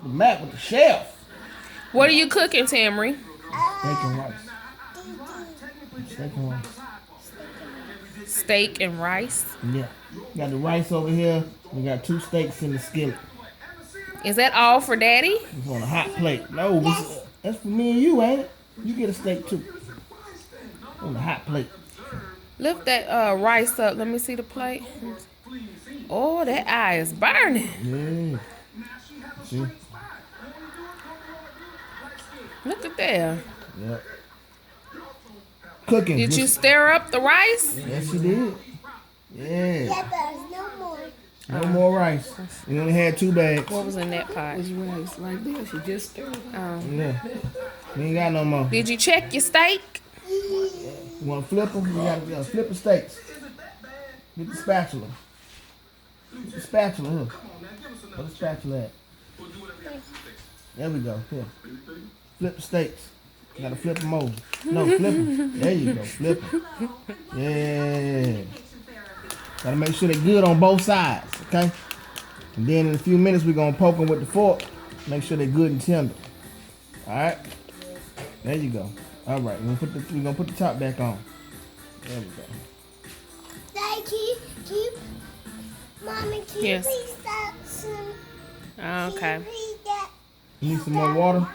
The mat with the shelf. What are you cooking, Tamry? Steak and rice. Steak and rice. Steak and rice. Yeah. Got the rice over here. We got 2 steaks in the skillet. Is that all for Daddy? It's on a hot plate. No, that's for me and you, ain't it? You get a steak too. On a hot plate. Lift that rice up. Let me see the plate. Oh, that eye is burning. Yeah. See? Look at that. Yep. Cooking. Did you stir up the rice? Yes, you did. Yeah. Yeah, there's no more. No more rice. We only had 2 bags. What was in that pot? It's rice right there. She just stirred it. Yeah. We ain't got no more. Did you check your steak? You want to flip them? You got to flip the steaks. Get the spatula. Get the spatula here. Where the spatula at? There we go. Here. Flip the steaks. You got to flip them over. No, flip them. There you go. Flip them. Yeah. Got to make sure they're good on both sides, okay? And then in a few minutes, we're going to poke them with the fork. Make sure they're good and tender. All right? There you go. All right, we're gonna put the top back on. There we go. Daddy, Mommy, can Yes. you please stop some? Okay. Can you read that? You need some more water?